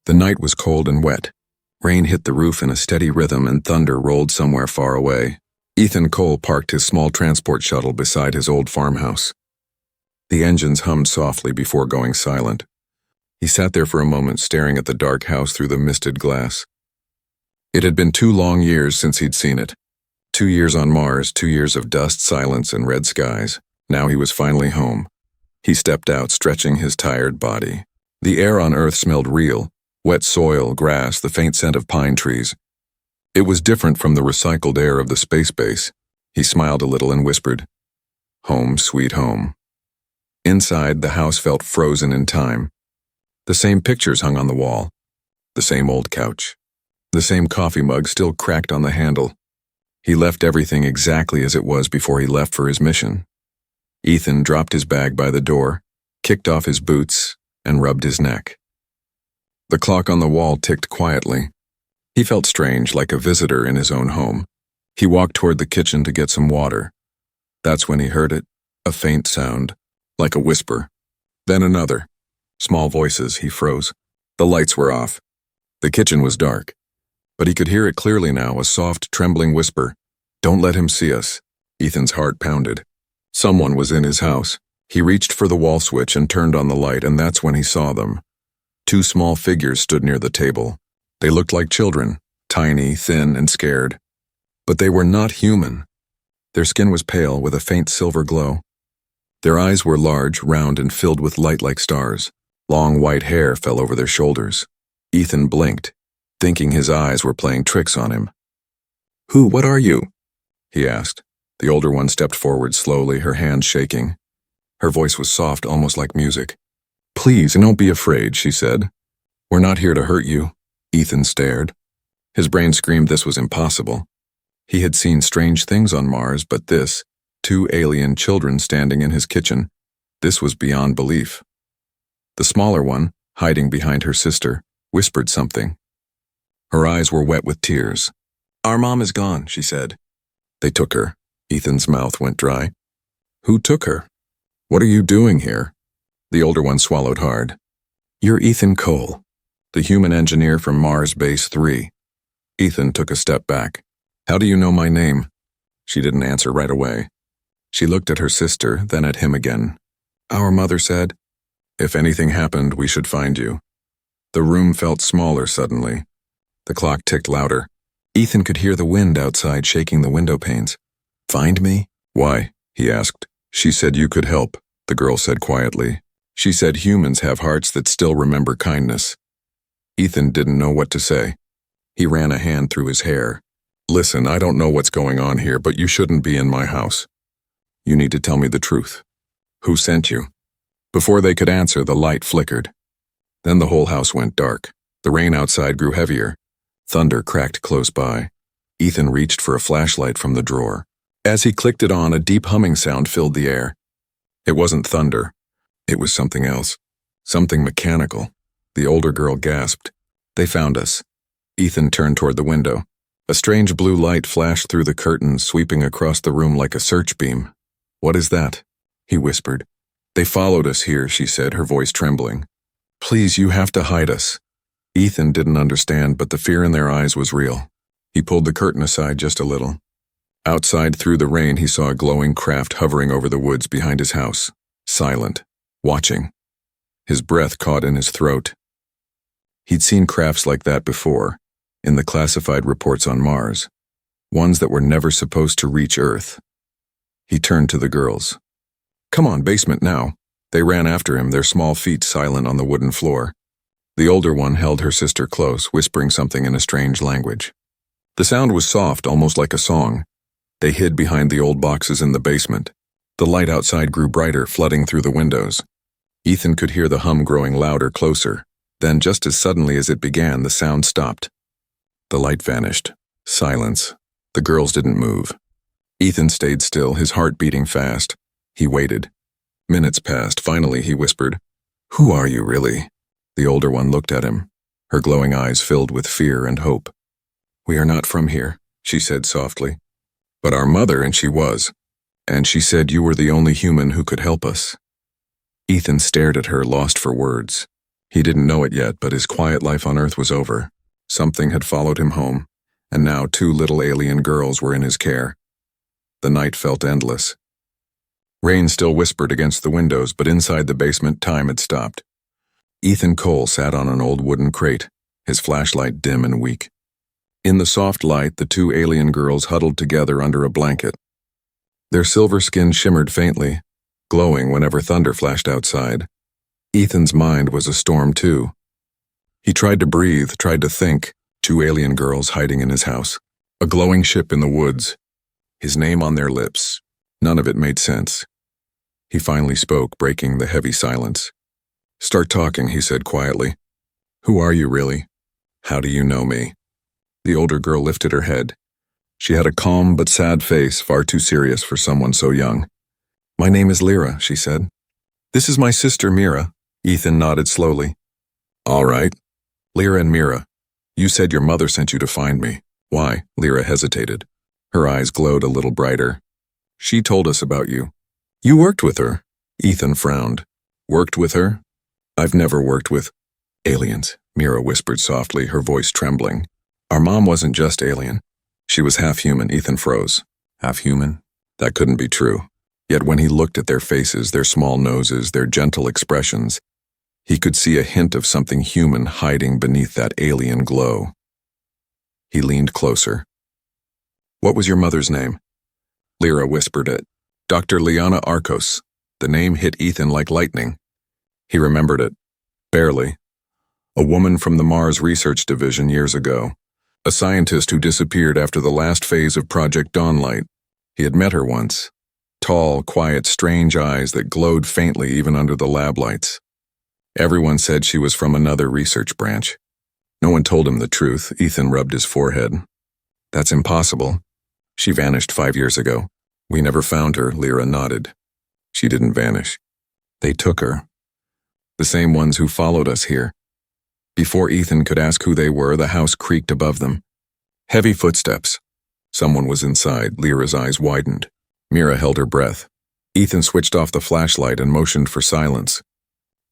The night was cold and wet. Rain hit the roof in a steady rhythm and thunder rolled somewhere far away. Ethan Cole parked his small transport shuttle beside his old farmhouse. The engines hummed softly before going silent. He sat there for a moment staring at the dark house through the misted glass. It had been 2 long years since he'd seen it. 2 years on Mars, 2 years of dust, silence, and red skies. Now he was finally home. He stepped out, stretching his tired body. The air on Earth smelled real. Wet soil, grass, the faint scent of pine trees. It was different from the recycled air of the space base. He smiled a little and whispered, "Home, sweet home." Inside, the house felt frozen in time. The same pictures hung on the wall. The same old couch. The same coffee mug still cracked on the handle. He left everything exactly as it was before he left for his mission. Ethan dropped his bag by the door, kicked off his boots, and rubbed his neck. The clock on the wall ticked quietly. He felt strange, like a visitor in his own home. He walked toward the kitchen to get some water. That's when he heard it, a faint sound, like a whisper. Then another. Small voices. He froze. The lights were off. The kitchen was dark. But he could hear it clearly now, a soft, trembling whisper. "Don't let him see us." Ethan's heart pounded. Someone was in his house. He reached for the wall switch and turned on the light, and that's when he saw them. 2 small figures stood near the table. They looked like children, tiny, thin, and scared. But they were not human. Their skin was pale with a faint silver glow. Their eyes were large, round, and filled with light like stars. Long white hair fell over their shoulders. Ethan blinked, thinking his eyes were playing tricks on him. What are you?" he asked. The older one stepped forward slowly, her hands shaking. Her voice was soft, almost like music. "Please, don't be afraid," she said. "We're not here to hurt you." Ethan stared. His brain screamed this was impossible. He had seen strange things on Mars, but this, 2 alien children standing in his kitchen, this was beyond belief. The smaller one, hiding behind her sister, whispered something. Her eyes were wet with tears. "Our mom is gone," she said. "They took her." Ethan's mouth went dry. "Who took her? What are you doing here?" The older one swallowed hard. "You're Ethan Cole, the human engineer from Mars Base 3. Ethan took a step back. "How do you know my name?" She didn't answer right away. She looked at her sister, then at him again. "Our mother said, if anything happened, we should find you." The room felt smaller suddenly. The clock ticked louder. Ethan could hear the wind outside shaking the window panes. "Find me?" "Why?" he asked. "She said you could help," the girl said quietly. "She said humans have hearts that still remember kindness." Ethan didn't know what to say. He ran a hand through his hair. "Listen, I don't know what's going on here, but you shouldn't be in my house. You need to tell me the truth. Who sent you?" Before they could answer, the light flickered. Then the whole house went dark. The rain outside grew heavier. Thunder cracked close by. Ethan reached for a flashlight from the drawer. As he clicked it on, a deep humming sound filled the air. It wasn't thunder. It was something else. Something mechanical. The older girl gasped. "They found us." Ethan turned toward the window. A strange blue light flashed through the curtains, sweeping across the room like a search beam. "What is that?" he whispered. "They followed us here," she said, her voice trembling. "Please, you have to hide us." Ethan didn't understand, but the fear in their eyes was real. He pulled the curtain aside just a little. Outside, through the rain, he saw a glowing craft hovering over the woods behind his house, silent, watching. His breath caught in his throat. He'd seen crafts like that before, in the classified reports on Mars, ones that were never supposed to reach Earth. He turned to the girls. "Come on, basement now." They ran after him, their small feet silent on the wooden floor. The older one held her sister close, whispering something in a strange language. The sound was soft, almost like a song. They hid behind the old boxes in the basement. The light outside grew brighter, flooding through the windows. Ethan could hear the hum growing louder, closer. Then, just as suddenly as it began, the sound stopped. The light vanished. Silence. The girls didn't move. Ethan stayed still, his heart beating fast. He waited. Minutes passed. Finally, he whispered, "Who are you, really?" The older one looked at him, her glowing eyes filled with fear and hope. "We are not from here," she said softly. "But our mother, and she was. And she said you were the only human who could help us." Ethan stared at her, lost for words. He didn't know it yet, but his quiet life on Earth was over. Something had followed him home, and now 2 little alien girls were in his care. The night felt endless. Rain still whispered against the windows, but inside the basement time had stopped. Ethan Cole sat on an old wooden crate, his flashlight dim and weak. In the soft light, the 2 alien girls huddled together under a blanket. Their silver skin shimmered faintly, glowing whenever thunder flashed outside. Ethan's mind was a storm too. He tried to breathe, tried to think. 2 alien girls hiding in his house. A glowing ship in the woods. His name on their lips. None of it made sense. He finally spoke, breaking the heavy silence. "Start talking," he said quietly. "Who are you really? How do you know me?" The older girl lifted her head. She had a calm but sad face, far too serious for someone so young. "My name is Lyra," she said. "This is my sister, Mira." Ethan nodded slowly. "All right. Lyra and Mira, you said your mother sent you to find me. Why?" Lyra hesitated. Her eyes glowed a little brighter. "She told us about you." "You worked with her?" Ethan frowned. "Worked with her? I've never worked with aliens," Mira whispered softly, her voice trembling. "Our mom wasn't just alien. She was half human." Ethan froze. Half human? That couldn't be true. Yet when he looked at their faces, their small noses, their gentle expressions, he could see a hint of something human hiding beneath that alien glow. He leaned closer. "What was your mother's name?" Lyra whispered it. "Dr. Liana Arcos." The name hit Ethan like lightning. He remembered it. Barely. A woman from the Mars Research Division years ago. A scientist who disappeared after the last phase of Project Dawnlight. He had met her once. Tall, quiet, strange eyes that glowed faintly even under the lab lights. Everyone said she was from another research branch. No one told him the truth. Ethan rubbed his forehead. "That's impossible. She vanished 5 years ago. We never found her." Lyra nodded. "She didn't vanish. They took her. The same ones who followed us here." Before Ethan could ask who they were, the house creaked above them. Heavy footsteps. Someone was inside. Lyra's eyes widened. Mira held her breath. Ethan switched off the flashlight and motioned for silence.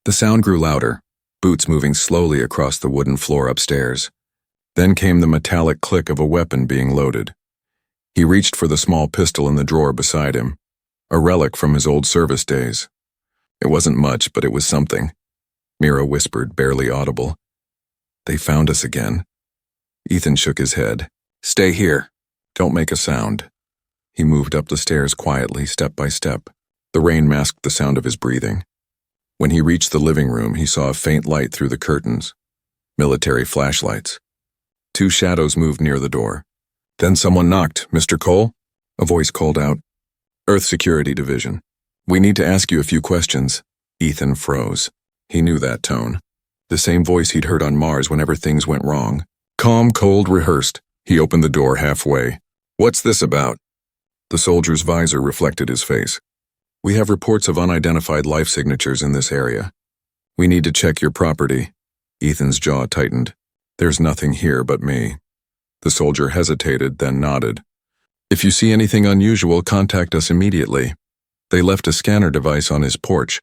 The sound grew louder, boots moving slowly across the wooden floor upstairs. Then came the metallic click of a weapon being loaded. He reached for the small pistol in the drawer beside him, a relic from his old service days. It wasn't much, but it was something. Mira whispered, barely audible. "They found us again." Ethan shook his head. "Stay here. Don't make a sound." He moved up the stairs quietly, step by step. The rain masked the sound of his breathing. When he reached the living room, he saw a faint light through the curtains. Military flashlights. 2 shadows moved near the door. Then someone knocked. "Mr. Cole?" A voice called out. "Earth Security Division. We need to ask you a few questions." Ethan froze. He knew that tone. The same voice he'd heard on Mars whenever things went wrong. Calm, cold, rehearsed. He opened the door halfway. "What's this about?" The soldier's visor reflected his face. "We have reports of unidentified life signatures in this area. We need to check your property." Ethan's jaw tightened. "There's nothing here but me." The soldier hesitated, then nodded. "If you see anything unusual, contact us immediately." They left a scanner device on his porch,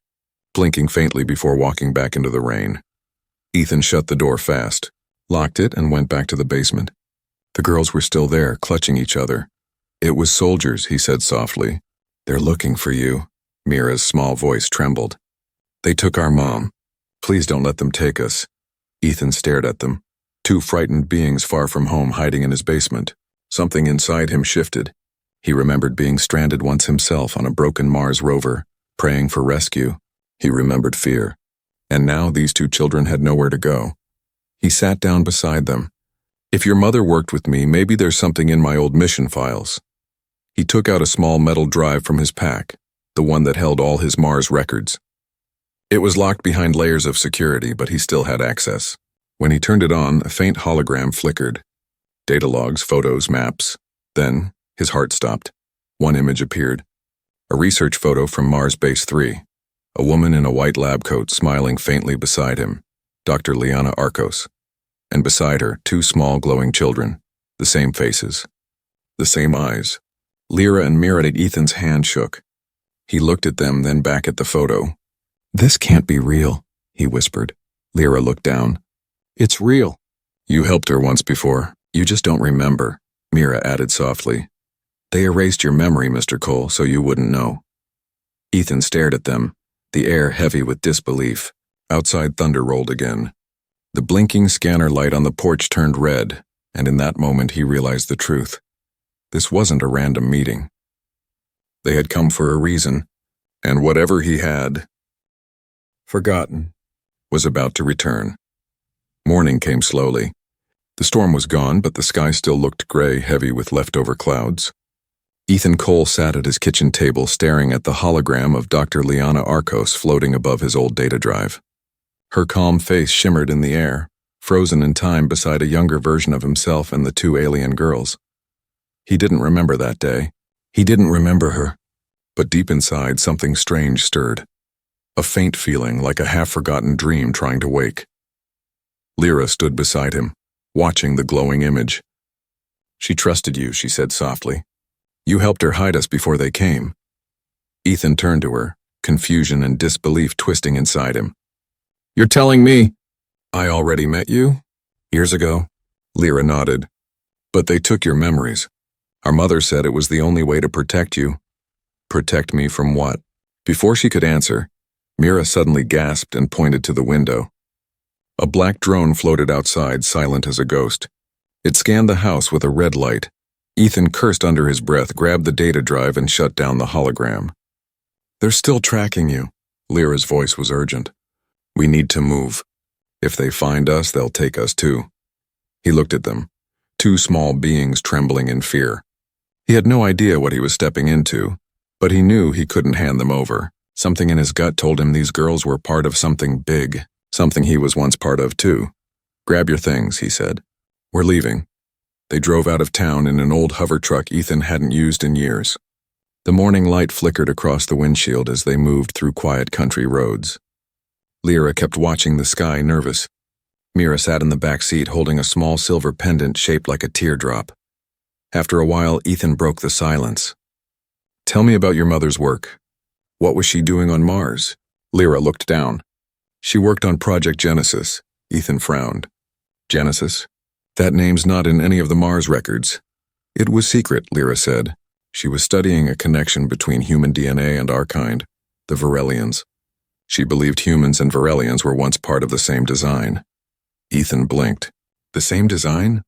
blinking faintly before walking back into the rain. Ethan shut the door fast, locked it, and went back to the basement. The girls were still there, clutching each other. "It was soldiers," he said softly. "They're looking for you." Mira's small voice trembled. "They took our mom. Please don't let them take us." Ethan stared at them. 2 frightened beings far from home hiding in his basement. Something inside him shifted. He remembered being stranded once himself on a broken Mars rover, praying for rescue. He remembered fear. And now these 2 children had nowhere to go. He sat down beside them. "If your mother worked with me, maybe there's something in my old mission files." He took out a small metal drive from his pack, the one that held all his Mars records. It was locked behind layers of security, but he still had access. When he turned it on, a faint hologram flickered. Data logs, photos, maps. Then, his heart stopped. One image appeared. A research photo from Mars Base 3. A woman in a white lab coat smiling faintly beside him. Dr. Liana Arcos. And beside her, 2 small glowing children. The same faces. The same eyes. Lyra and Mira. Ethan's hand shook. He looked at them, then back at the photo. "This can't be real," he whispered. Lyra looked down. It's real. You helped her once before. You just don't remember, Mira added softly. They erased your memory, Mr. Cole, so you wouldn't know. Ethan stared at them, the air heavy with disbelief. Outside thunder rolled again. The blinking scanner light on the porch turned red, and in that moment he realized the truth. This wasn't a random meeting. They had come for a reason, and whatever he had forgotten was about to return. Morning came slowly. The storm was gone, but the sky still looked gray, heavy with leftover clouds. Ethan Cole sat at his kitchen table staring at the hologram of Dr. Liana Arcos floating above his old data drive. Her calm face shimmered in the air, frozen in time beside a younger version of himself and the two alien girls. He didn't remember that day. He didn't remember her. But deep inside, something strange stirred. A faint feeling like a half-forgotten dream trying to wake. Lyra stood beside him, watching the glowing image. She trusted you, she said softly. You helped her hide us before they came. Ethan turned to her, confusion and disbelief twisting inside him. You're telling me I already met you? Years ago? Lyra nodded. But they took your memories. Our mother said it was the only way to protect you. Protect me from what? Before she could answer, Mira suddenly gasped and pointed to the window. A black drone floated outside, silent as a ghost. It scanned the house with a red light. Ethan cursed under his breath, grabbed the data drive, and shut down the hologram. They're still tracking you. Lyra's voice was urgent. We need to move. If they find us, they'll take us too. He looked at them, two small beings trembling in fear. He had no idea what he was stepping into, but he knew he couldn't hand them over. Something in his gut told him these girls were part of something big, something he was once part of too. Grab your things, he said. We're leaving. They drove out of town in an old hover truck Ethan hadn't used in years. The morning light flickered across the windshield as they moved through quiet country roads. Lyra kept watching the sky, nervous. Mira sat in the back seat holding a small silver pendant shaped like a teardrop. After a while, Ethan broke the silence. Tell me about your mother's work. What was she doing on Mars? Lyra looked down. She worked on Project Genesis. Ethan frowned. Genesis? That name's not in any of the Mars records. It was secret, Lyra said. She was studying a connection between human DNA and our kind, the Varelians. She believed humans and Varelians were once part of the same design. Ethan blinked. The same design?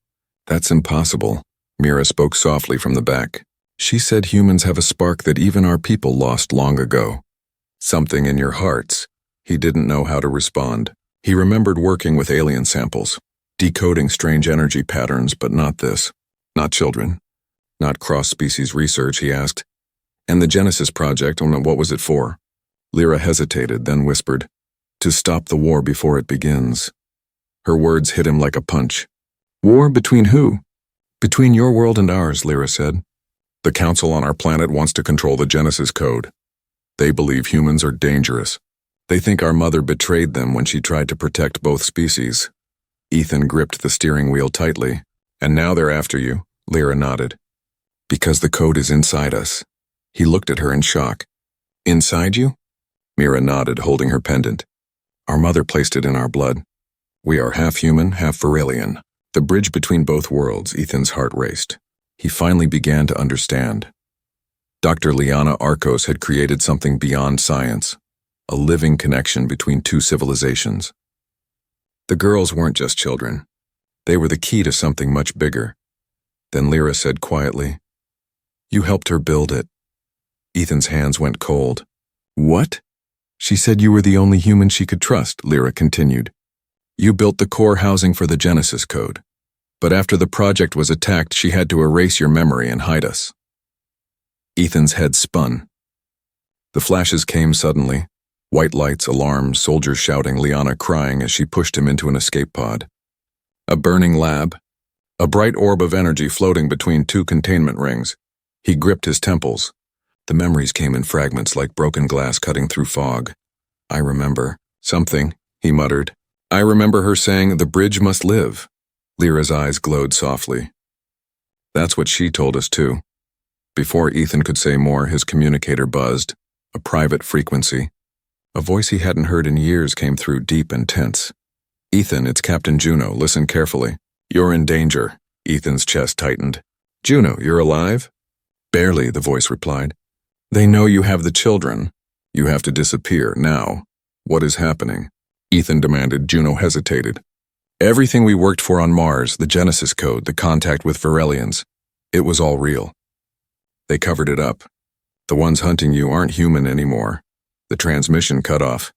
That's impossible. Mira spoke softly from the back. She said humans have a spark that even our people lost long ago. Something in your hearts. He didn't know how to respond. He remembered working with alien samples, decoding strange energy patterns, but not this. Not children. Not cross-species research, he asked. And the Genesis project, what was it for? Lyra hesitated, then whispered, to stop the war before it begins. Her words hit him like a punch. War between who? Between your world and ours, Lyra said. The council on our planet wants to control the Genesis code. They believe humans are dangerous. They think our mother betrayed them when she tried to protect both species. Ethan gripped the steering wheel tightly. And now they're after you, Lyra nodded. Because the code is inside us. He looked at her in shock. Inside you? Mira nodded, holding her pendant. Our mother placed it in our blood. We are half human, half Varelian. The bridge between both worlds, Ethan's heart raced. He finally began to understand. Dr. Liana Arcos had created something beyond science, a living connection between two civilizations. The girls weren't just children. They were the key to something much bigger. Then Lyra said quietly, You helped her build it. Ethan's hands went cold. What? She said you were the only human she could trust, Lyra continued. You built the core housing for the Genesis code. But after the project was attacked, she had to erase your memory and hide us. Ethan's head spun. The flashes came suddenly. White lights, alarms, soldiers shouting, Liana crying as she pushed him into an escape pod. A burning lab. A bright orb of energy floating between two containment rings. He gripped his temples. The memories came in fragments like broken glass cutting through fog. I remember. Something, he muttered. I remember her saying, the bridge must live. Lyra's eyes glowed softly. That's what she told us too. Before Ethan could say more, his communicator buzzed. A private frequency. A voice he hadn't heard in years came through, deep and tense. Ethan, it's Captain Juno. Listen carefully. You're in danger. Ethan's chest tightened. Juno, you're alive? Barely, the voice replied. They know you have the children. You have to disappear now. What is happening? Ethan demanded. Juno hesitated. Everything we worked for on Mars, the Genesis code, the contact with Varelians, it was all real. They covered it up. The ones hunting you aren't human anymore. The transmission cut off.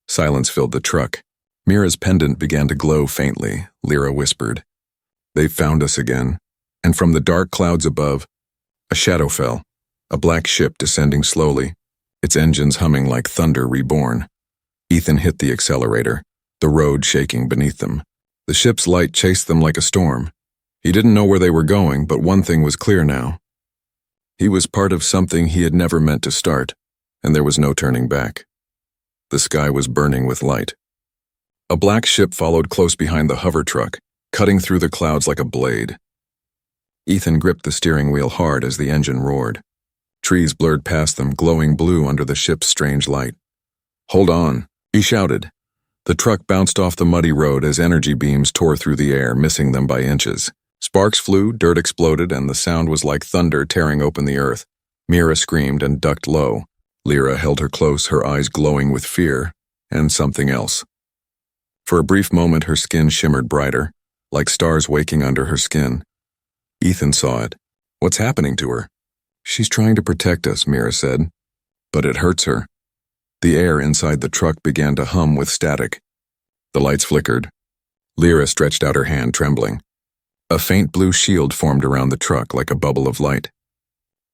Silence filled the truck. Mira's pendant began to glow faintly, Lyra whispered. They've found us again. And from the dark clouds above, a shadow fell, a black ship descending slowly, its engines humming like thunder reborn. Ethan hit the accelerator, the road shaking beneath them. The ship's light chased them like a storm. He didn't know where they were going, but one thing was clear now. He was part of something he had never meant to start, and there was no turning back. The sky was burning with light. A black ship followed close behind the hover truck, cutting through the clouds like a blade. Ethan gripped the steering wheel hard as the engine roared. Trees blurred past them, glowing blue under the ship's strange light. Hold on, he shouted. The truck bounced off the muddy road as energy beams tore through the air, missing them by inches. Sparks flew, dirt exploded, and the sound was like thunder tearing open the earth. Mira screamed and ducked low. Lyra held her close, her eyes glowing with fear and something else. For a brief moment, her skin shimmered brighter, like stars waking under her skin. Ethan saw it. What's happening to her? She's trying to protect us, Mira said. But it hurts her. The air inside the truck began to hum with static. The lights flickered. Lyra stretched out her hand, trembling. A faint blue shield formed around the truck like a bubble of light.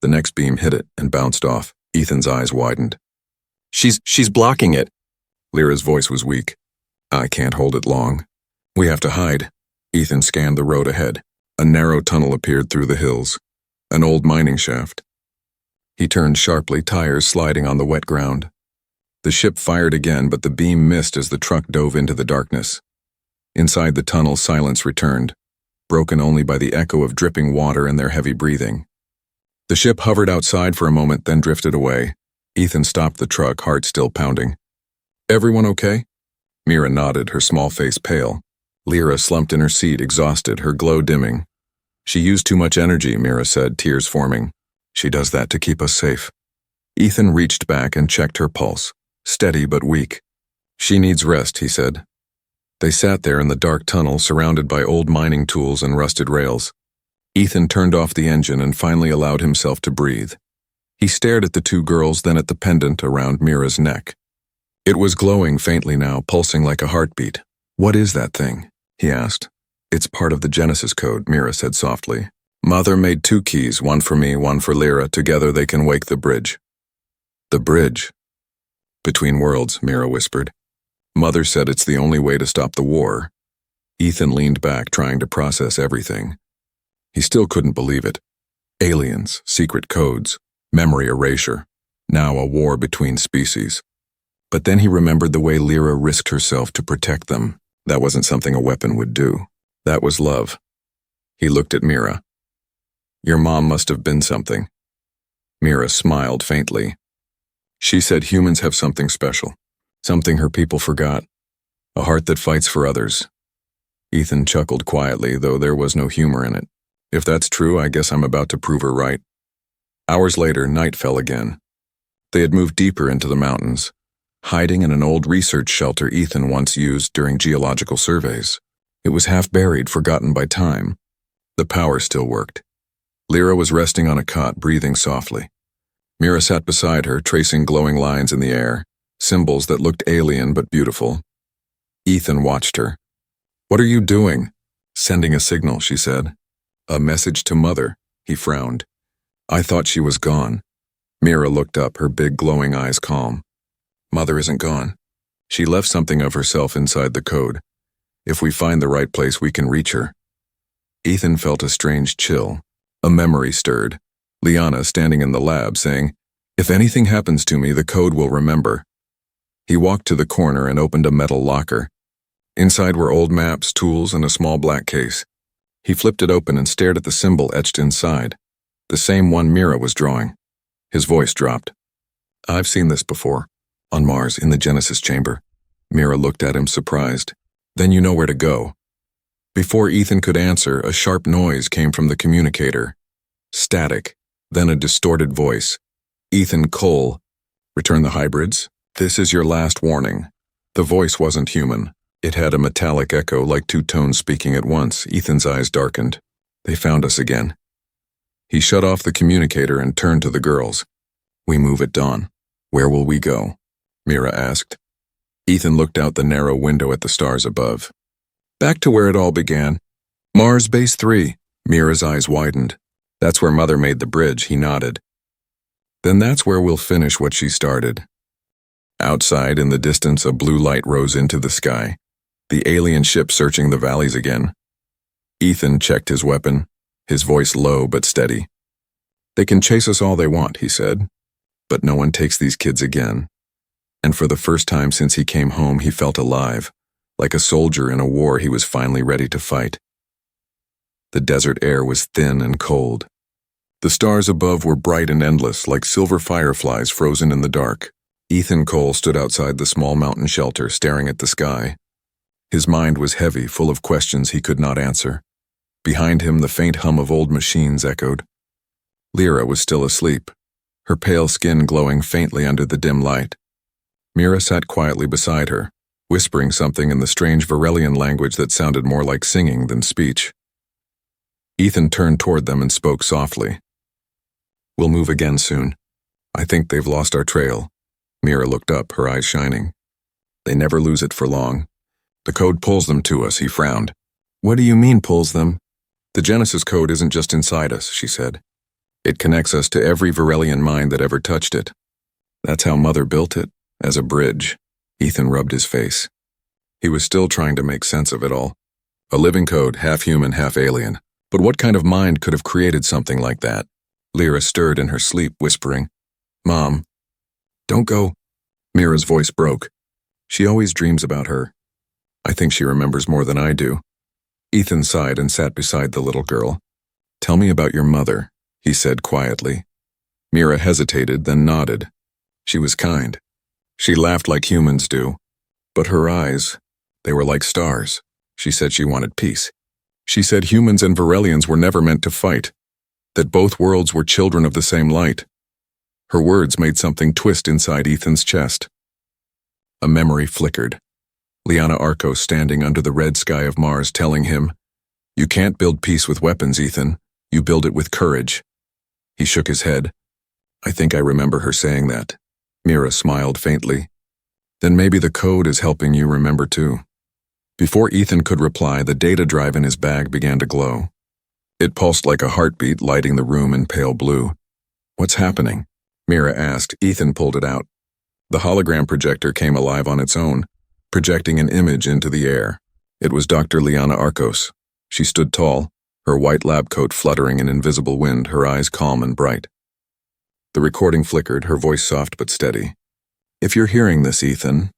The next beam hit it and bounced off. Ethan's eyes widened. She's blocking it. Lyra's voice was weak. I can't hold it long. We have to hide. Ethan scanned the road ahead. A narrow tunnel appeared through the hills. An old mining shaft. He turned sharply, tires sliding on the wet ground. The ship fired again, but the beam missed as the truck dove into the darkness. Inside the tunnel, silence returned, broken only by the echo of dripping water and their heavy breathing. The ship hovered outside for a moment, then drifted away. Ethan stopped the truck, heart still pounding. Everyone okay? Mira nodded, her small face pale. Lyra slumped in her seat, exhausted, her glow dimming. She used too much energy, Mira said, tears forming. She does that to keep us safe. Ethan reached back and checked her pulse, steady but weak. She needs rest, he said. They sat there in the dark tunnel, surrounded by old mining tools and rusted rails. Ethan turned off the engine and finally allowed himself to breathe. He stared at the two girls, then at the pendant around Mira's neck. It was glowing faintly now, pulsing like a heartbeat. What is that thing? He asked. It's part of the Genesis code, Mira said softly. Mother made 2 keys, one for me, one for Lyra. Together they can wake the bridge. The bridge? Between worlds, Mira whispered. Mother said it's the only way to stop the war. Ethan leaned back, trying to process everything. He still couldn't believe it. Aliens, secret codes, memory erasure, now a war between species. But then he remembered the way Lyra risked herself to protect them. That wasn't something a weapon would do. That was love. He looked at Mira. Your mom must have been something. Mira smiled faintly. She said humans have something special, something her people forgot, a heart that fights for others. Ethan chuckled quietly, though there was no humor in it. If that's true, I guess I'm about to prove her right. Hours later, night fell again. They had moved deeper into the mountains, hiding in an old research shelter Ethan once used during geological surveys. It was half buried, forgotten by time. The power still worked. Lyra was resting on a cot, breathing softly. Mira sat beside her, tracing glowing lines in the air, symbols that looked alien but beautiful. Ethan watched her. What are you doing? Sending a signal, she said. A message to Mother, he frowned. I thought she was gone. Mira looked up, her big glowing eyes calm. Mother isn't gone. She left something of herself inside the code. If we find the right place, we can reach her. Ethan felt a strange chill. A memory stirred. Liana standing in the lab saying, if anything happens to me, the code will remember. He walked to the corner and opened a metal locker. Inside were old maps, tools, and a small black case. He flipped it open and stared at the symbol etched inside, the same one Mira was drawing. His voice dropped. I've seen this before, on Mars, in the Genesis chamber. Mira looked at him, surprised. Then you know where to go. Before Ethan could answer, a sharp noise came from the communicator. Static, then a distorted voice. Ethan Cole. Return the hybrids? This is your last warning. The voice wasn't human. It had a metallic echo like two tones speaking at once. Ethan's eyes darkened. They found us again. He shut off the communicator and turned to the girls. We move at dawn. Where will we go? Mira asked. Ethan looked out the narrow window at the stars above. Back to where it all began. Mars Base 3. Mira's eyes widened. That's where Mother made the bridge, he nodded. Then that's where we'll finish what she started. Outside, in the distance, a blue light rose into the sky. The alien ship searching the valleys again. Ethan checked his weapon, his voice low but steady. They can chase us all they want, he said. But no one takes these kids again. And for the first time since he came home, he felt alive, like a soldier in a war he was finally ready to fight. The desert air was thin and cold. The stars above were bright and endless, like silver fireflies frozen in the dark. Ethan Cole stood outside the small mountain shelter, staring at the sky. His mind was heavy, full of questions he could not answer. Behind him, the faint hum of old machines echoed. Lyra was still asleep, her pale skin glowing faintly under the dim light. Mira sat quietly beside her, whispering something in the strange Varelian language that sounded more like singing than speech. Ethan turned toward them and spoke softly. We'll move again soon. I think they've lost our trail. Mira looked up, her eyes shining. They never lose it for long. The code pulls them to us, he frowned. What do you mean pulls them? The Genesis code isn't just inside us, she said. It connects us to every Varelian mind that ever touched it. That's how Mother built it, as a bridge. Ethan rubbed his face. He was still trying to make sense of it all. A living code, half human, half alien. But what kind of mind could have created something like that? Lyra stirred in her sleep, whispering, Mom, don't go. Mira's voice broke. She always dreams about her. I think she remembers more than I do. Ethan sighed and sat beside the little girl. Tell me about your mother, he said quietly. Mira hesitated, then nodded. She was kind. She laughed like humans do. But her eyes, they were like stars. She said she wanted peace. She said humans and Varelians were never meant to fight, that both worlds were children of the same light. Her words made something twist inside Ethan's chest. A memory flickered. Liana Arcos standing under the red sky of Mars telling him, You can't build peace with weapons, Ethan. You build it with courage. He shook his head. I think I remember her saying that. Mira smiled faintly. Then maybe the code is helping you remember too. Before Ethan could reply, the data drive in his bag began to glow. It pulsed like a heartbeat, lighting the room in pale blue. What's happening? Mira asked. Ethan pulled it out. The hologram projector came alive on its own, projecting an image into the air. It was Dr. Liana Arcos. She stood tall, her white lab coat fluttering in invisible wind, her eyes calm and bright. The recording flickered, her voice soft but steady. If you're hearing this, Ethan,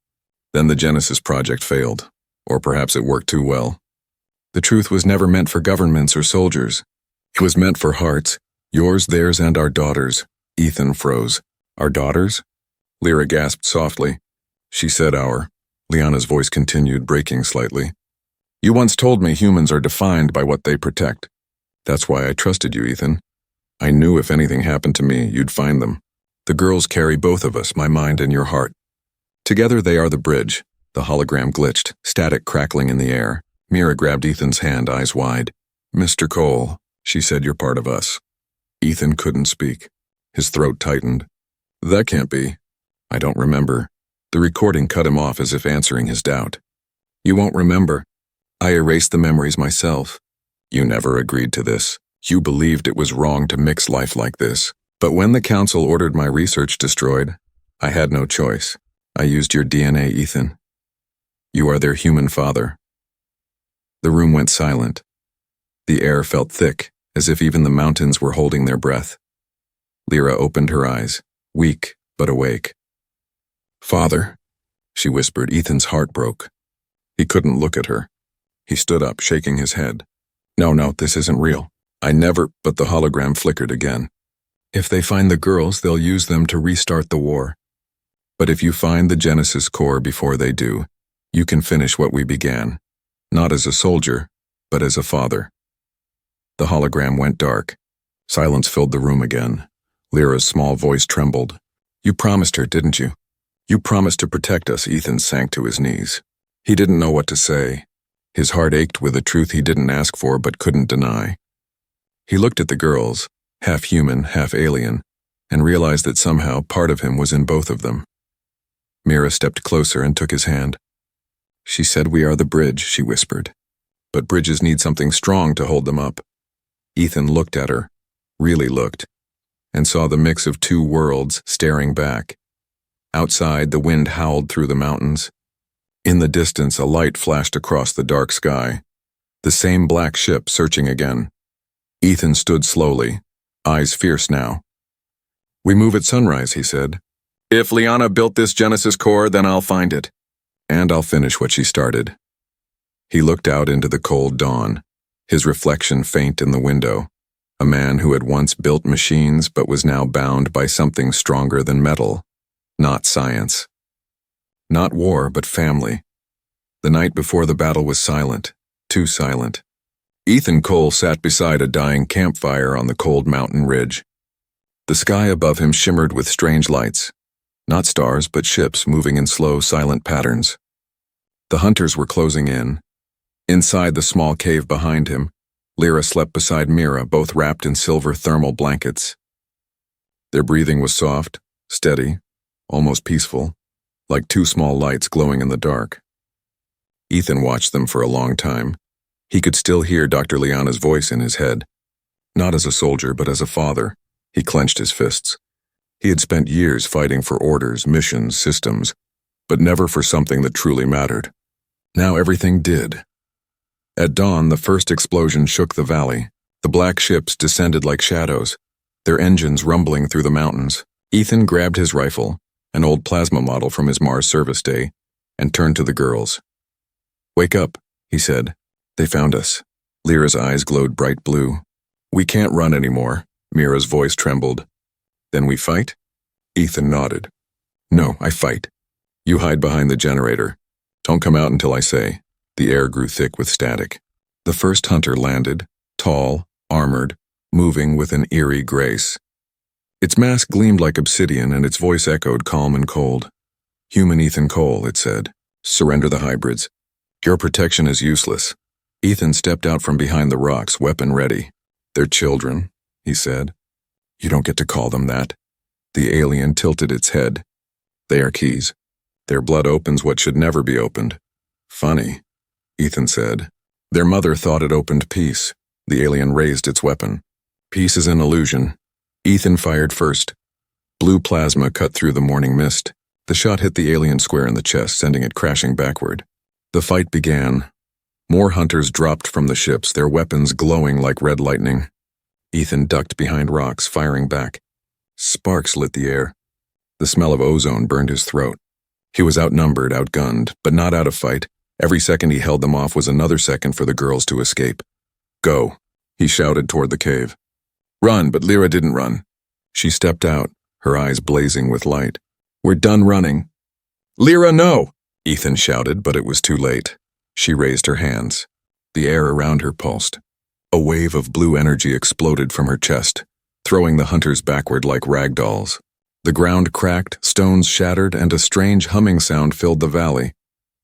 then the Genesis project failed. Or perhaps it worked too well. The truth was never meant for governments or soldiers. It was meant for hearts, yours, theirs, and our daughters. Ethan froze. Our daughters? Lyra gasped softly. She said our. Liana's voice continued, breaking slightly. You once told me humans are defined by what they protect. That's why I trusted you, Ethan. I knew if anything happened to me, you'd find them. The girls carry both of us, my mind and your heart. Together they are the bridge. The hologram glitched, static crackling in the air. Mira grabbed Ethan's hand, eyes wide. Mr. Cole, she said, you're part of us. Ethan couldn't speak. His throat tightened. That can't be. I don't remember. The recording cut him off as if answering his doubt. You won't remember. I erased the memories myself. You never agreed to this. You believed it was wrong to mix life like this. But when the council ordered my research destroyed, I had no choice. I used your DNA, Ethan. You are their human father. The room went silent. The air felt thick, as if even the mountains were holding their breath. Lyra opened her eyes, weak but awake. Father, she whispered. Ethan's heart broke. He couldn't look at her. He stood up, shaking his head. No, this isn't real. I never, but the hologram flickered again. If they find the girls, they'll use them to restart the war. But if you find the Genesis core before they do, you can finish what we began. Not as a soldier, but as a father. The hologram went dark. Silence filled the room again. Lyra's small voice trembled. "You promised her, didn't you? You promised to protect us." Ethan sank to his knees. He didn't know what to say. His heart ached with a truth he didn't ask for but couldn't deny. He looked at the girls, half human, half alien, and realized that somehow part of him was in both of them. Mira stepped closer and took his hand. "She said we are the bridge," she whispered. "But bridges need something strong to hold them up." Ethan looked at her, really looked, and saw the mix of two worlds staring back. Outside, the wind howled through the mountains. In the distance, a light flashed across the dark sky. The same black ship searching again. Ethan stood slowly, eyes fierce now. "We move at sunrise," he said. "If Liana built this Genesis core, then I'll find it. And I'll finish what she started." He looked out into the cold dawn, his reflection faint in the window. A man who had once built machines but was now bound by something stronger than metal. Not science. Not war, but family. The night before the battle was silent, too silent. Ethan Cole sat beside a dying campfire on the cold mountain ridge. The sky above him shimmered with strange lights. Not stars, but ships moving in slow, silent patterns. The hunters were closing in. Inside the small cave behind him, Lyra slept beside Mira, both wrapped in silver thermal blankets. Their breathing was soft, steady, almost peaceful, like two small lights glowing in the dark. Ethan watched them for a long time. He could still hear Dr. Liana's voice in his head. Not as a soldier, but as a father. He clenched his fists. He had spent years fighting for orders, missions, systems, but never for something that truly mattered. Now everything did. At dawn, the first explosion shook the valley. The black ships descended like shadows, their engines rumbling through the mountains. Ethan grabbed his rifle, an old plasma model from his Mars service day, and turned to the girls. "Wake up," he said. "They found us." Lyra's eyes glowed bright blue. "We can't run anymore." Mira's voice trembled. "Then we fight?" Ethan nodded. "No, I fight. You hide behind the generator. Don't come out until I say." The air grew thick with static. The first hunter landed, tall, armored, moving with an eerie grace. Its mask gleamed like obsidian and its voice echoed calm and cold. "Human Ethan Cole," it said. "Surrender the hybrids. Your protection is useless." Ethan stepped out from behind the rocks, weapon ready. "They're children," he said. "You don't get to call them that." The alien tilted its head. "They are keys. Their blood opens what should never be opened." "Funny," Ethan said. "Their mother thought it opened peace." The alien raised its weapon. "Peace is an illusion." Ethan fired first. Blue plasma cut through the morning mist. The shot hit the alien square in the chest, sending it crashing backward. The fight began. More hunters dropped from the ships, their weapons glowing like red lightning. Ethan ducked behind rocks, firing back. Sparks lit the air. The smell of ozone burned his throat. He was outnumbered, outgunned, but not out of fight. Every second he held them off was another second for the girls to escape. "Go," he shouted toward the cave. "Run," but Lyra didn't run. She stepped out, her eyes blazing with light. "We're done running." "Lyra, no!" Ethan shouted, but it was too late. She raised her hands. The air around her pulsed. A wave of blue energy exploded from her chest, throwing the hunters backward like rag dolls. The ground cracked, stones shattered, and a strange humming sound filled the valley.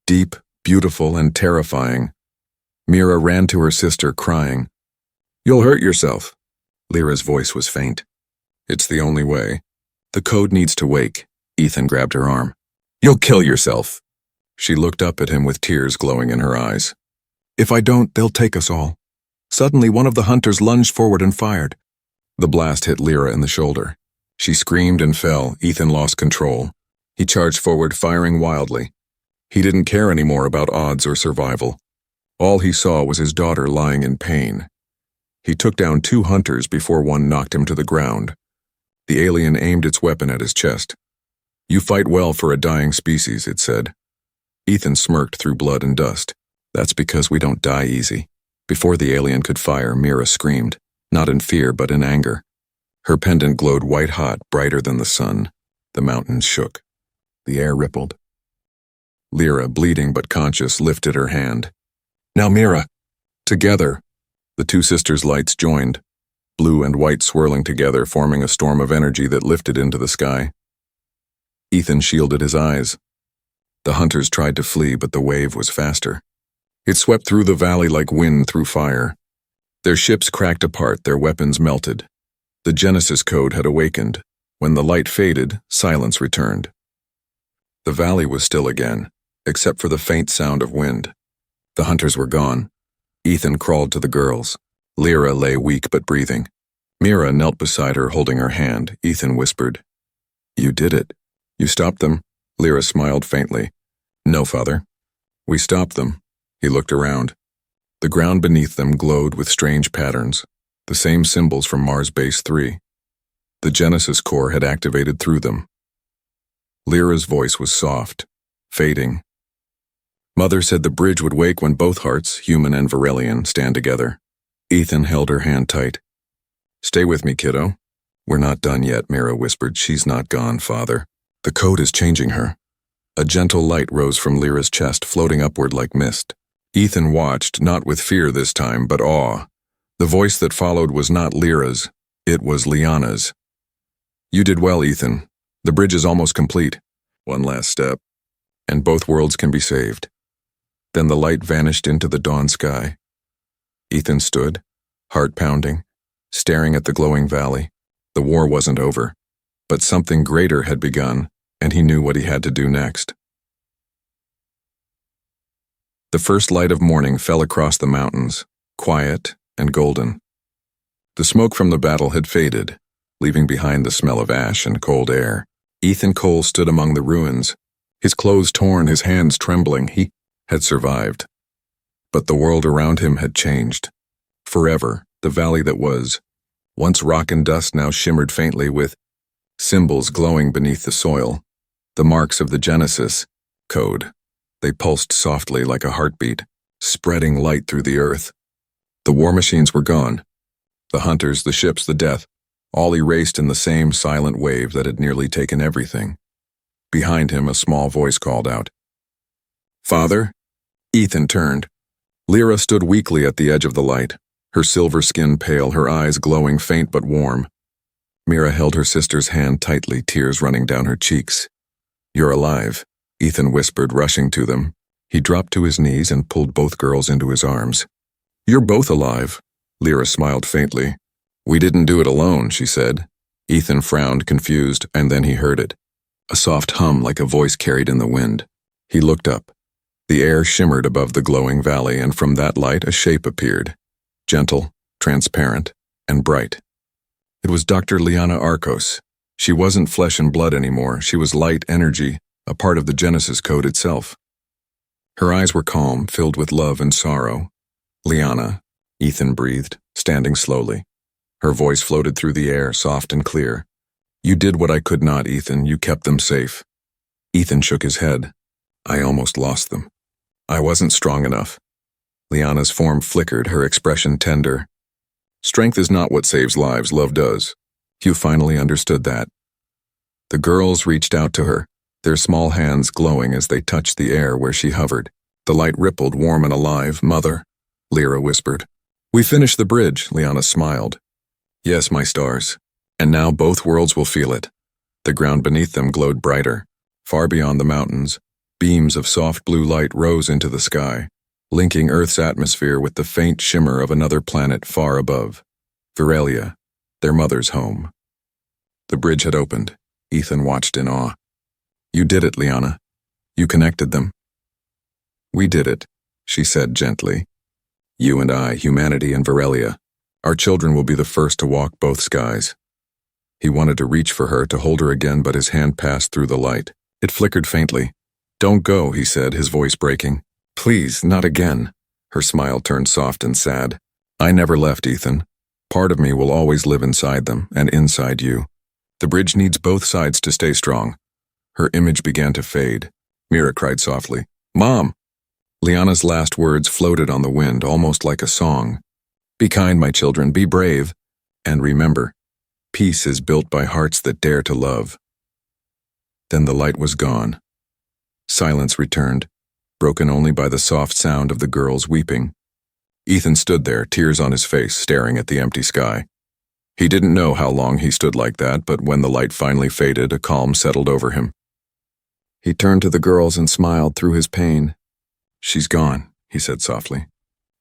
Deep, beautiful, and terrifying. Mira ran to her sister, crying. "You'll hurt yourself." Lyra's voice was faint. "It's the only way. The code needs to wake." Ethan grabbed her arm. "You'll kill yourself." She looked up at him with tears glowing in her eyes. "If I don't, they'll take us all." Suddenly, one of the hunters lunged forward and fired. The blast hit Lyra in the shoulder. She screamed and fell. Ethan lost control. He charged forward, firing wildly. He didn't care anymore about odds or survival. All he saw was his daughter lying in pain. He took down 2 hunters before one knocked him to the ground. The alien aimed its weapon at his chest. "You fight well for a dying species," it said. Ethan smirked through blood and dust. "That's because we don't die easy." Before the alien could fire, Mira screamed, not in fear but in anger. Her pendant glowed white-hot, brighter than the sun. The mountains shook. The air rippled. Lyra, bleeding but conscious, lifted her hand. Now Mira. Together. The two sisters' lights joined, blue and white swirling together, forming a storm of energy that lifted into the sky. Ethan shielded his eyes. The hunters tried to flee, but the wave was faster. It swept through the valley like wind through fire. Their ships cracked apart, their weapons melted. The Genesis code had awakened. When the light faded, silence returned. The valley was still again, except for the faint sound of wind. The hunters were gone. Ethan crawled to the girls. Lyra lay weak but breathing. Mira knelt beside her, holding her hand. Ethan whispered, "You did it. You stopped them?" Lyra smiled faintly. "No, Father. We stopped them." He looked around. The ground beneath them glowed with strange patterns, the same symbols from Mars Base 3. The Genesis core had activated through them. Lyra's voice was soft, fading. "Mother said the bridge would wake when both hearts, human and Varelian, stand together." Ethan held her hand tight. "Stay with me, kiddo." "We're not done yet," Mira whispered. "She's not gone, Father. The code is changing her." A gentle light rose from Lyra's chest, floating upward like mist. Ethan watched, not with fear this time, but awe. The voice that followed was not Lyra's, it was Liana's. "You did well, Ethan. The bridge is almost complete. One last step, and both worlds can be saved." Then the light vanished into the dawn sky. Ethan stood, heart pounding, staring at the glowing valley. The war wasn't over, but something greater had begun, and he knew what he had to do next. The first light of morning fell across the mountains, quiet and golden. The smoke from the battle had faded, leaving behind the smell of ash and cold air. Ethan Cole stood among the ruins, his clothes torn, his hands trembling. He had survived. But the world around him had changed. Forever, the valley that was, once rock and dust, now shimmered faintly with symbols glowing beneath the soil, the marks of the Genesis code. They pulsed softly like a heartbeat, spreading light through the earth. The war machines were gone. The hunters, the ships, the death, all erased in the same silent wave that had nearly taken everything. Behind him, a small voice called out, "Father?" Ethan turned. Lyra stood weakly at the edge of the light, her silver skin pale, her eyes glowing faint but warm. Mira held her sister's hand tightly, tears running down her cheeks. "You're alive," Ethan whispered, rushing to them. He dropped to his knees and pulled both girls into his arms. "You're both alive," Lyra smiled faintly. "We didn't do it alone," she said. Ethan frowned, confused, and then he heard it. A soft hum like a voice carried in the wind. He looked up. The air shimmered above the glowing valley, and from that light a shape appeared. Gentle, transparent, and bright. It was Dr. Liana Arcos. She wasn't flesh and blood anymore. She was light energy, a part of the Genesis code itself. Her eyes were calm, filled with love and sorrow. "Liana," Ethan breathed, standing slowly. Her voice floated through the air, soft and clear. "You did what I could not, Ethan. You kept them safe." Ethan shook his head. "I almost lost them. I wasn't strong enough." Liana's form flickered, her expression tender. "Strength is not what saves lives, love does. You finally understood that." The girls reached out to her, their small hands glowing as they touched the air where she hovered. The light rippled, warm and alive. "Mother," Lyra whispered. "We finished the bridge," Liana smiled. "Yes, my stars. And now both worlds will feel it." The ground beneath them glowed brighter. Far beyond the mountains, beams of soft blue light rose into the sky, linking Earth's atmosphere with the faint shimmer of another planet far above. Varelia, their mother's home. The bridge had opened. Ethan watched in awe. "You did it, Liana. You connected them." "We did it," she said gently. "You and I, humanity and Varelia. Our children will be the first to walk both skies." He wanted to reach for her, to hold her again, but his hand passed through the light. It flickered faintly. "Don't go," he said, his voice breaking. "Please, not again." Her smile turned soft and sad. "I never left, Ethan. Part of me will always live inside them, and inside you. The bridge needs both sides to stay strong." Her image began to fade. Mira cried softly, "Mom!" Liana's last words floated on the wind, almost like a song. "Be kind, my children, be brave. And remember, peace is built by hearts that dare to love." Then the light was gone. Silence returned. broken only by the soft sound of the girls weeping. Ethan stood there, tears on his face, staring at the empty sky. He didn't know how long he stood like that, but when the light finally faded, a calm settled over him. He turned to the girls and smiled through his pain. "She's gone," he said softly.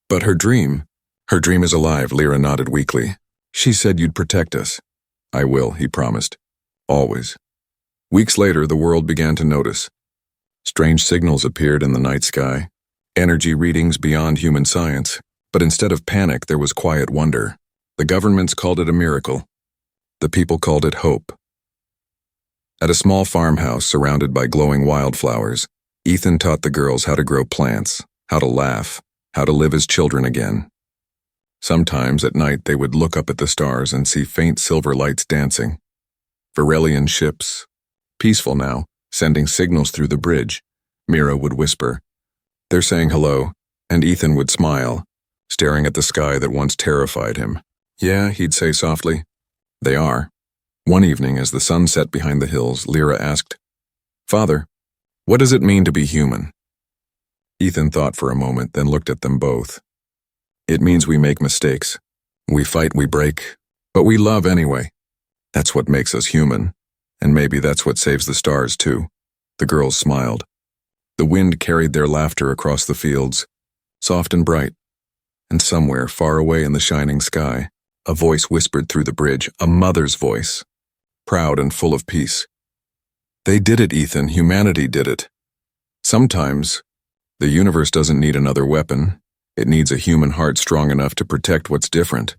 "But her dream is alive," Lyra nodded weakly. "She said you'd protect us." "I will," he promised. "Always." Weeks later, the world began to notice. Strange signals appeared in the night sky, energy readings beyond human science, but instead of panic, there was quiet wonder. The governments called it a miracle. The people called it hope. At a small farmhouse surrounded by glowing wildflowers, Ethan taught the girls how to grow plants, how to laugh, how to live as children again. Sometimes at night they would look up at the stars and see faint silver lights dancing. Varelian ships, peaceful now, sending signals through the bridge. Mira would whisper, "They're saying hello," and Ethan would smile, staring at the sky that once terrified him. "Yeah," he'd say softly. "They are." One evening, as the sun set behind the hills, Lyra asked, "Father, what does it mean to be human?" Ethan thought for a moment, then looked at them both. "It means we make mistakes. We fight, we break, but we love anyway. That's what makes us human, and maybe that's what saves the stars too." The girls smiled. The wind carried their laughter across the fields, soft and bright, and somewhere far away in the shining sky, a voice whispered through the bridge, a mother's voice, proud and full of peace. "They did it, Ethan. Humanity did it. Sometimes, the universe doesn't need another weapon. It needs a human heart strong enough to protect what's different."